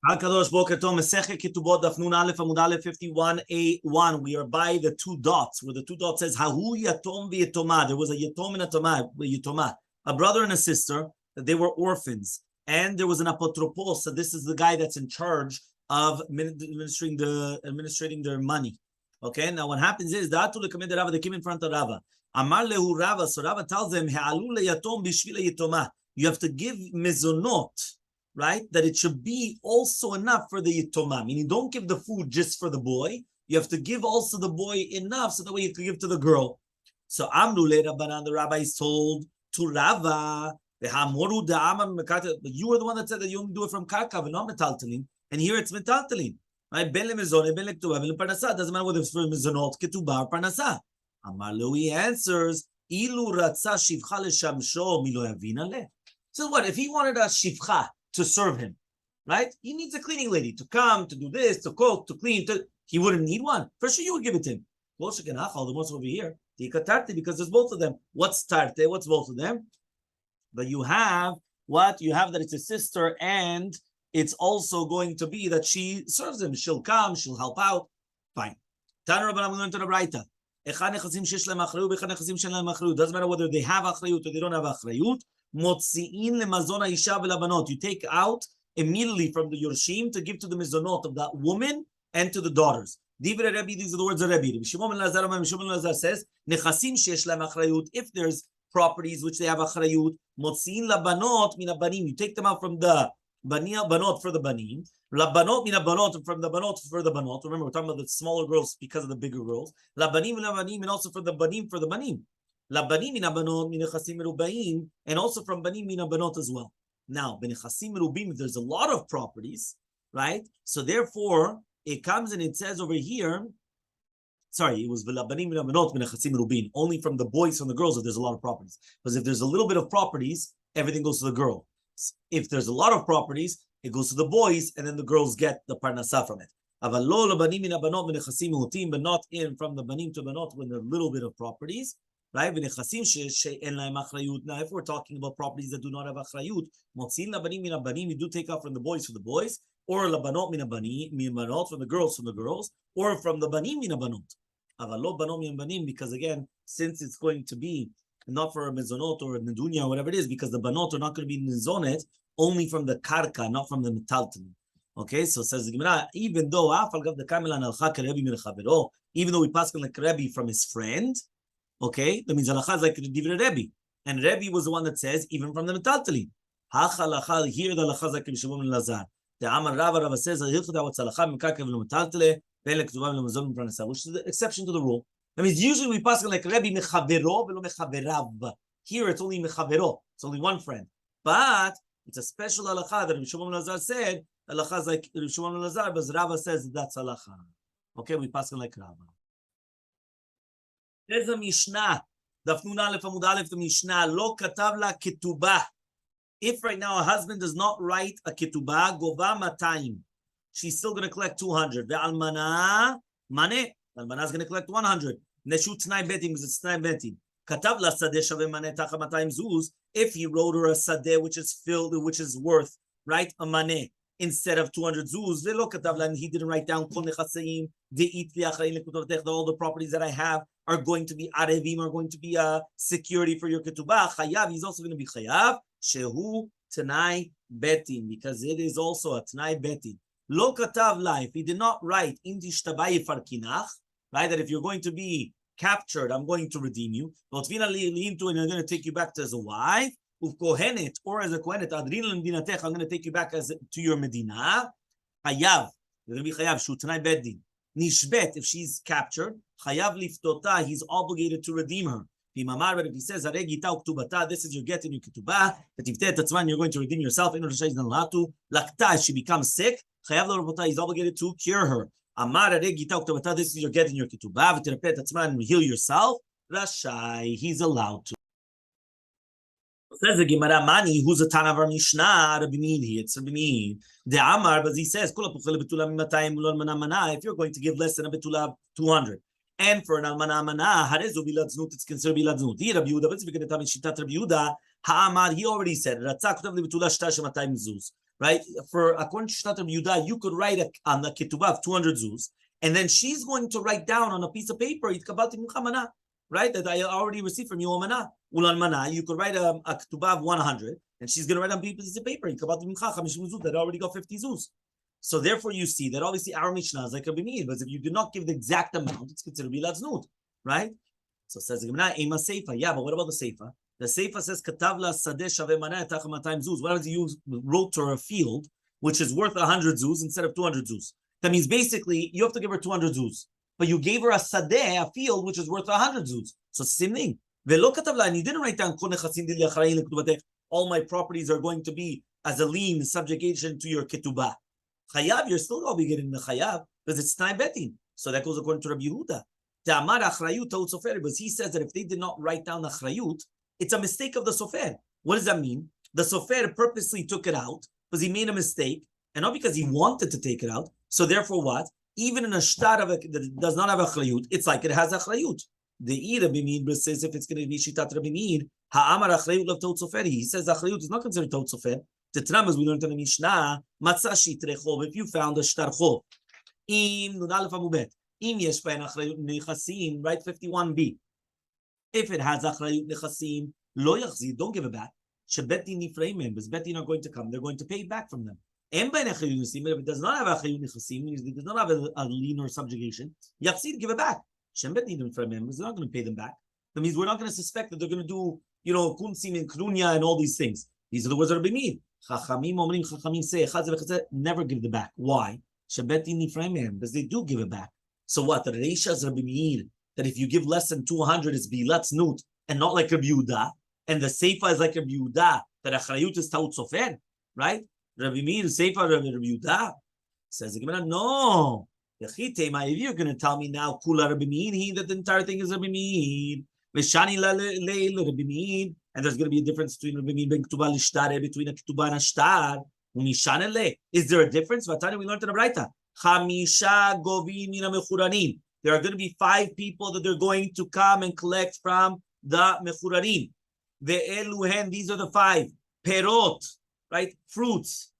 HaKadosh Boker Tov, Masechet Ketubot Daf Nun Aleph Amud Aleph 51a1. We are by the two dots, where the two dots says Hahu Yatom v'Yatomah. There was a Yatom and a Yatomah, a brother and a sister. That they were orphans, and there was an apotropos. So this is the guy that's in charge of administrating their money. Okay. Now what happens is that they came in front of Rava. Amar lehu Rava. So Rava tells them Ha'alu leyatom b'shvil Yatomah. You have to give mezonot. Right? That it should be also enough for the yitomah. Meaning, don't give the food just for the boy. You have to give also the boy enough so that way you can give to the girl. So Amru le Rabbanan, the rabbi is told to Rava, but you were the one that said that you only do it from karka and not metaltalin. And here it's metaltalin. Right? Ben lemezon, ben lektuba, ben leparnasa. Doesn't matter whether it's for mezonot, ketubah, or parnasa. Amar lo, he answers, ilu ratza shivcha leshamsho milo yavina le. So what? If he wanted a shivcha to serve him, right? He needs a cleaning lady to come, to do this, to cook, to clean. He wouldn't need one. For sure, you would give it to him. The ones over here, because there's both of them. What's tarte? What's both of them? But you have what? You have that it's a sister, and it's also going to be that she serves him. She'll come, she'll help out. Fine. Doesn't matter whether they have achrayut or they don't have achrayut. You take out immediately from the Yorshim to give to the mezonot of that woman and to the daughters. These are the words of Rabbi. Shimon Lazar says, if there's properties which they have achrayut, you take them out from the banot for the banim, labanot mina banot from the banot for the banot. Remember, we're talking about the smaller girls because of the bigger girls. Labanim and also for the banim for the banim. Labanim mina banot mina chasim merubaim, and also from banim mina banot as well. Now, benechasim merubim, there's a lot of properties, right? So therefore, it comes and it says over here. Sorry, it was labanim mina banot mina chasim merubim. Only from the boys, from the girls, if there's a lot of properties. Because if there's a little bit of properties, everything goes to the girl. If there's a lot of properties, it goes to the boys, and then the girls get the parnasa from it. But not in from the banim to banot with a little bit of properties. Right? Now, if we're talking about properties that do not have achrayut, you do take out from the boys for the boys, or labanot min banot from the girls, or from the banim min banot. Because again, since it's going to be not for a mezonot or a nedunya or whatever it is, because the banot are not going to be mezonet, only from the karka, not from the metalton. Okay, so says the Gemara, even though we pass on like Rabbi from his friend, okay, that means halacha is like divrei Rabbi, and Rabbi was the one that says even from the metaltalin. Hachal here the halacha is like Shalom and Lazar. The Amar Rava says which is the exception to the rule. That means usually we pass on like Rabbi mechavero velo mechaverav. Here it's only mechavero. It's only one friend, but it's a special halacha that Shalom and Lazar said. Halacha is like Shalom and Lazar, but Rava says that's halacha. Okay, we pass on like Rava. There's a Mishnah. Daf Nun Aleph Amud Aleph, the Mishnah. Lo katav la ketubah. If right now a husband does not write a ketubah, gova matayim. She's still going to collect 200. Ve'almana mane. Almana is going to collect 100. Neshu t'nai betim, because it's t'nai betim. Katav la sadeh shaveh mane tacha matayim zuz. If he wrote her a sadeh which is filled, which is worth, right, a mane, instead of 200 zuz, he didn't write down all the properties that I have are going to be arevim, are going to be a security for your ketubah. Chayav, he's also going to be chayav. Shehu tanai betin, because it is also a tanai betin. Lo katav la, if he did not write in tishtabai farkinach, right, that if you're going to be captured, I'm going to redeem you. And I'm going to take you back as a wife. Kohenet, or as a kohenet, I'm going to take you back as to your medina. Chayav, you're going to be chayav. Shutanai beddin. Nishbet, if she's captured, chayav liftota, he's obligated to redeem her. But if he says, this is your get in your ketubah, that if you're going to redeem yourself, lakta, she becomes sick, chayav lorabota, he's obligated to cure her. Amar this is your get in your ketubah, and heal yourself. Rashai, he's allowed to. Says the Gemara, Mani, who's a Tana of our Mishnah? Rabbi Mean, it's Rabbi Mean. The Amar, but he says, if you're going to give less than a betula 200, and for an almana mana, harezu bilad znut, it's considered bilad znut. Here, Rabbi Yehuda, but if you get a Shitat Rabbi Yehuda, Ha'amar, he already said, right? For according to Shtat Rabbi Yehuda, you could write on the ketubah of 200 zuz, and then she's going to write down on a piece of paper, right? That I already received from you, Amana. Ulan mana, you could write a ketubah of 100, and she's going to write on a piece of paper, that already got 50 zuz. So therefore, you see that obviously our Mishnah is like Rabbi Meir, but if you do not give the exact amount, it's considered bilad znut, right? So it says the Gemara, Ema Seifa. Yeah, but what about the Seifa? The Seifa says, Katavla Sadeh Shaveh Maneh Tachem Matayim Zuz. What happens if you wrote to her a field which is worth 100 zuz instead of 200 zuz? That means basically you have to give her 200 zuz, but you gave her a Sadeh, a field which is worth 100 zuz. So it's the same thing. Velo Katavla, and you didn't write down all my properties are going to be as a lien subjugation to your ketubah. Chayav, you're still going to be getting the chayav because it's time betting. So that goes according to Rabbi Yehuda. Because he says that if they did not write down the achrayut, it's a mistake of the sofer. What does that mean? The sofer purposely took it out because he made a mistake, and not because he wanted to take it out. So therefore, what? Even in a shtar that does not have achrayut, it's like it has achrayut. The Rabbi Meir says if it's going to be shitat Rabbi Meir, ha'amar achrayut of tot sofer. He says achrayut is not considered tot sofer. The Tanam, as we learned in the Mishnah, matzah shitre chov. If you found a shtar chov, im nudal famubet. Right, 51b. If it has achrayut nechasim, lo yachzir, don't give it back. Shebetin nifrei members, betin are going to come. They're going to pay it back from them. If it does not have achrayut nechasim, it does not have a lien or subjugation, yachzir, give it back. Shebetin nifrei members, they're not going to pay them back. That means we're not going to suspect that they're going to do, kunsim and krunya and all these things. These are the words of Rabbi Meir. Chachamim omrim, chachamim say, never give it back. Why? Shebetin nifrei members, because they do give it back. So what? The Reisha is Rabbi Meir, that if you give less than 200, it's bilat znut, and not like Rabbi Yehuda. And the Seifa is like Rabbi Yehuda, that achrayut is taut sofer, right? Rabbi Meir, Seifa, Rabbi Yehuda. Says the Gemara, no. If you're going to tell me now, Kula Rabbi Meir, that the entire thing is Rabbi Meir. Veshani leil Rabbi Meir, and there's going to be a difference between Rabbi Meir and Ketubah l'shtar, between a Ketubah and a shtar. Is there a difference? Vatani, we learned in the Braita. Chamisha govim mina mechuranim. There are going to be 5 people that they're going to come and collect from the mechuranim. The eluhen, these are the 5. Perot, right? Fruits.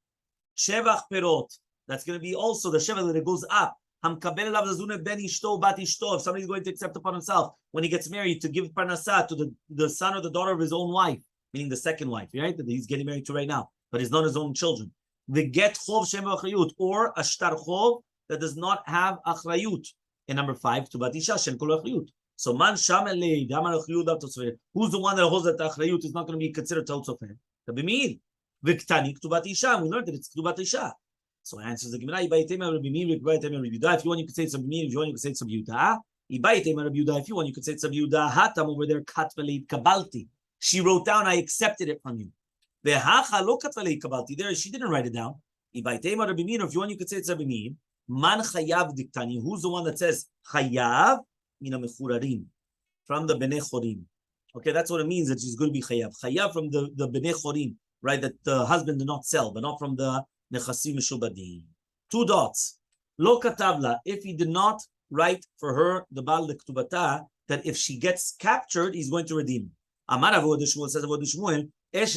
Shevach perot. That's going to be also the shevach that it goes up. Hamkabel elav zazune ben ishto bat ishto. If somebody's going to accept upon himself when he gets married to give parnasah to the son or the daughter of his own wife, meaning the second wife, right? That he's getting married to right now, but he's not his own children. The get chov shem achrayut, or a shtar chov that does not have achrayut. And number 5, to batisha shem kol achrayut. So man shamelei damar achrayut av tosfer. Who's the one that holds that the achrayut is not going to be considered tosfer? Rabbi Meir. V'ktani ktubat isha. We learned that it's ktubat isha. So answers the Gemara. Ibaytem Rabbi Meir. Ibaytem Rabbi Yehuda. If you want, you could say it's Rabbi Meir. If you want, you could say it's Rabbi Yehuda. Ibaytem Rabbi Yehuda. If you want, you could say it's Rabbi Yehuda. Hatam over there. Katvelei kabalti. She wrote down, I accepted it from you. There, she didn't write it down. If you want, you could say it's Rabbi Meir. Man chayav diktani. Who's the one that says chayav? Mina mechurarim, from the bnei chorim. Okay, that's what it means that she's going to be chayav. Chayav from the bnei chorim, right? That the husband did not sell, but not from the nechasim mishubadim. 2 dots. Lo katavla. If he did not write for her the bal lektubata, that if she gets captured, he's going to redeem. Amar Avodah Shmuel says Avodah Shmuel. If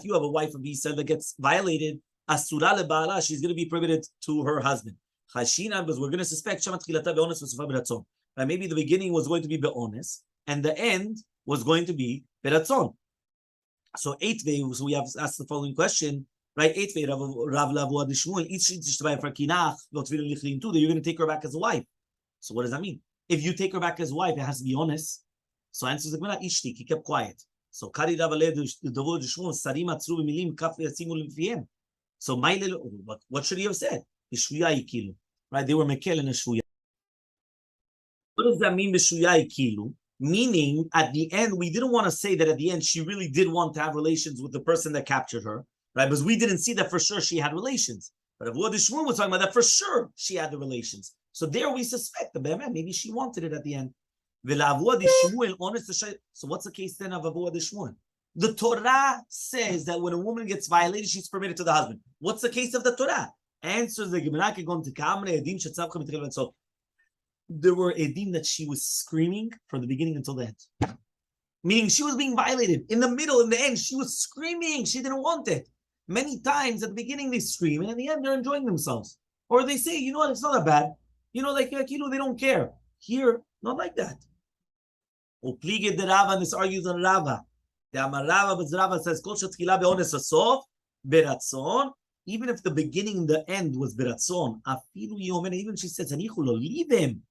you have a wife of Yisrael that gets violated, asura lebaala, she's going to be prohibited to her husband. Chashina, because we're going to suspect shamat chilata be'ones v'sofa b'ratzon. Maybe the beginning was going to be be'ones, and the end was going to be b'ratzon. So 8 so we have asked the following question, right? 8 Rav Avodah Shmuel, each tishtabay for kinach v'otvil lichlin too, that you're going to take her back as a wife. So what does that mean? If you take her back as a wife, it has to be honest. So answers the Gemara, ishtik, he kept quiet. So Kari Ravaleh Dovod Shmuel Sarim Atzru B'Milim Kaf Yatzimu L'Fihem. So what should he have said? B'Shvuya Yikilu, right? They were mekel in a shvuya. What does that mean? B'Shvuya Yikilu, meaning at the end we didn't want to say that at the end she really did want to have relations with the person that captured her, right? Because we didn't see that for sure she had relations. But Avodah Shmuel was talking about that for sure she had the relations. So there we suspect the man maybe she wanted it at the end. So what's the case then of Avodah Shmuel? The Torah says that when a woman gets violated, she's permitted to the husband. What's the case of the Torah? Answers the Gemara. So there were edim that she was screaming from the beginning until the end. Meaning she was being violated. In the middle, in the end, she was screaming. She didn't want it. Many times at the beginning they scream, and at the end they're enjoying themselves. Or they say, you know what, it's not that bad. They don't care. Here, not like that. Uplige de Rava, and this argues on Rava. The Amar Rava, but Rava says, Kol shetchila be'ones hasof, beratzon, even if the beginning and the end was beratzon, afilu yomen, even she says, Anichu lo, leave him.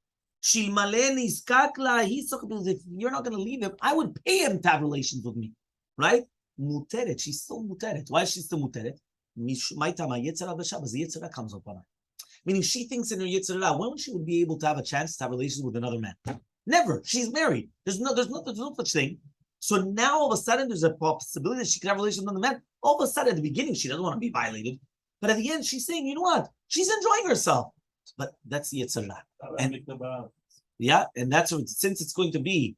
Shilmale nizkak la, if you're not going to leave him, I would pay him to have relations with me. Right? Muteret, she's still muteret. Why is she still muteret? Maitama, Yetzirah b'Shabbos, the Yetzirah comes upon her. Meaning she thinks in her Yetzirah, when she would be able to have a chance to have relations with another man? Never. She's married. There's no such thing. So now all of a sudden there's a possibility that she can have relations with another man. All of a sudden at the beginning she doesn't want to be violated, but at the end she's saying, you know what? She's enjoying herself. But that's the Yetzirah. And yeah, and that's what, since it's going to be.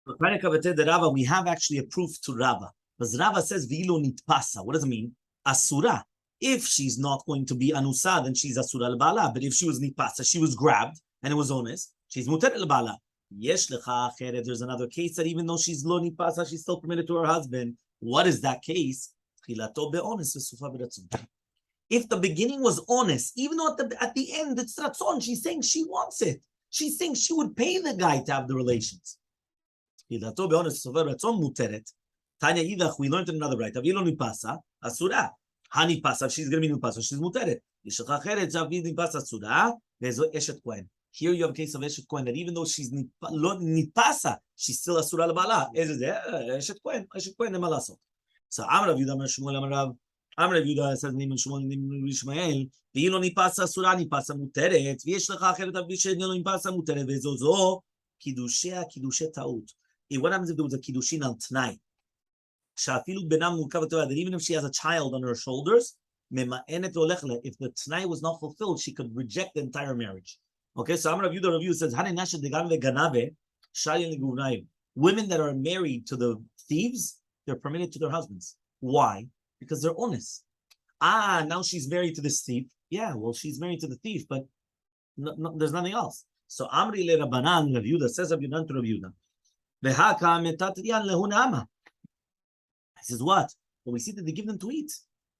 We have actually a proof to Rava. Because Rava says, Vilo nitpasa. What does it mean? Asura. If she's not going to be anusa, then she's asura al-bala. But if she was nitpasa, she was grabbed, and it was honest, she's muter al-bala. Yesh lecha acheret. There's another case that even though she's lo nitpasa, she's still permitted to her husband. What is that case? Chilato be'ones v'sufa b'ratzon. If the beginning was honest, even though at the end it's ratzon, she's saying she wants it. She's saying she would pay the guy to have the relations. Chilato be'ones v'sufa b'ratzon muteret. Tanya idach, we learned in another right. Avilo nipasa asura. Hani pasa, she's going to be nipasa, she's muteret. Yishach acheret zavid nipasa asura. Vezo eshet kohen. Here you have a case of eshet kohen that even though she's nipasa, she's still asura l'bala. Eshet kohen nemalasot. So Amar Rav Yudah, Amar Shmuel, Amar Rav Yudah says name Shmuel, name Ishmael. Veilo nipasa asura nipasa muteret. V'yeshach acheret avishet nilo nipasa muteret. Vezo zo kiddushe taut. What happens if there was a kiddushin on tonight? That even if she has a child on her shoulders, if the t'nai was not fulfilled, she could reject the entire marriage. Okay, so Amar Rav Yudah says, women that are married to the thieves, they're permitted to their husbands. Why? Because they're honest. Now she's married to this thief. Yeah, well, she's married to the thief, but there's nothing else. So Amri le Rabbanan, Rav Yudah says Rav Yudah to Rav Yudah. He says, what? Well, we see that they give them to eat.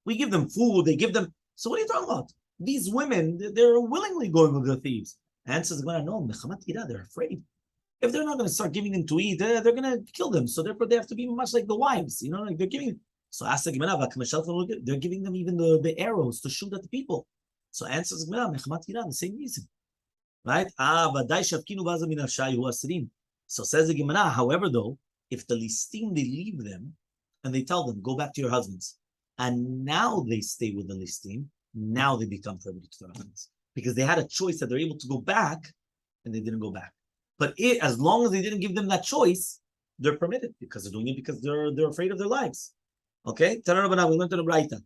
We give them food, they give them. So what are you talking about? These women, they're willingly going with the thieves. Answers, no, they're afraid. If they're not going to start giving them to eat, they're going to kill them. So therefore, they have to be much like the wives. Like they're giving. So they're giving them even the arrows to shoot at the people. So answers, the same reason. Right? So says the Gemara, however, though, if the listim, they leave them, and they tell them, go back to your husbands. And now they stay with the listim. Now they become permitted to their husbands. Because they had a choice that they're able to go back, and they didn't go back. But as long as they didn't give them that choice, they're permitted, because they're doing it because they're afraid of their lives. Okay? We went to the Braita.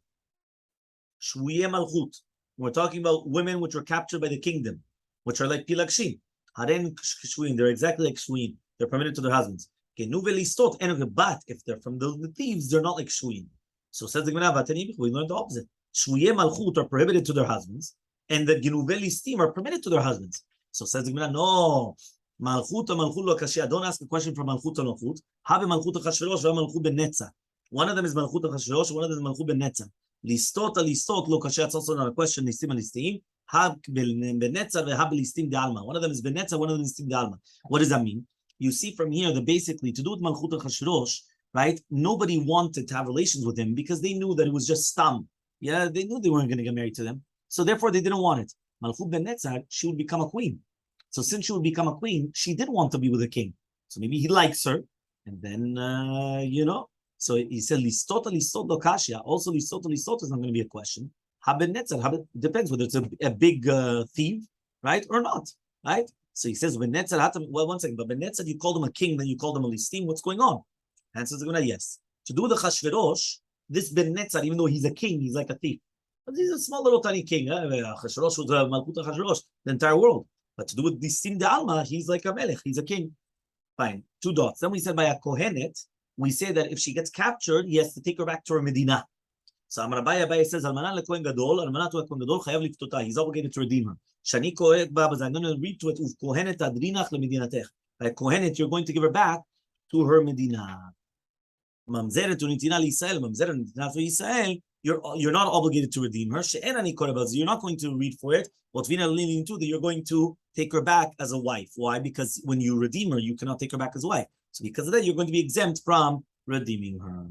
Shvuye Malchut. We're talking about women which were captured by the kingdom, which are like Pilagshim. Haren Shvuim. They're exactly like Shvuim. They're permitted to their husbands. But if they're from the thieves, they're not like shvuim. So says the Gemara, we learned the opposite. Shvuye malchut are prohibited to their husbands, and the genuve listim are permitted to their husbands. So says the Gemara, no, malchut lo kashia. Don't ask a question from malchut or malchut. Have malchut achashverosh, have malchut ben netza. One of them is malchut achashverosh, one of them is malchut ben netza. Listot lo kashia. It's also not a question. Listim listim. Have ben netza, have listim de alma. One of them is ben netza, one of them is listim de alma. What does that mean? You see from here that basically to do with Malchut HaChashverosh, right? Nobody wanted to have relations with him because they knew that it was just stam. Yeah, they knew they weren't going to get married to them. So therefore they didn't want it. Malchut ben Netzar, she would become a queen. So since she would become a queen, she did want to be with a king. So maybe he likes her. And then, so he said, Listot lo kashia. Also, Listot is not going to be a question. Ben Netzar, depends whether it's a big thief, right? Or not, right? So he says, Ben Netzar, well, one second, but Ben Netzar, you called him a king, then you called him a listim. What's going on? Answers the Gemara, yes. To do the Chashverosh, this Ben Netzar, even though he's a king, he's like a thief. But he's a small little tiny king. Chashverosh was Malchut HaChashverosh, the entire world. But to do with listim de alma, he's like a melech, he's a king. Fine, 2 dots. Then we said by a kohenet, we say that if she gets captured, he has to take her back to her Medina. So Amar Abaye says, Almanah lekohen gadol, Almanah to a kohen gadol, chayav liftota. He's obligated to redeem her. Shani kohet ba, but I'm going to read to it. Uv kohenet adrinach lemedinatech. By kohenet, you're going to give her back to her Medina. Mamzeret unitina l'Yisrael, mamzeret unitina for Yisrael, you're not obligated to redeem her. You're not going to read for it. What Vina leaning to that you're going to take her back as a wife. Why? Because when you redeem her, you cannot take her back as a wife. So because of that, you're going to be exempt from redeeming her.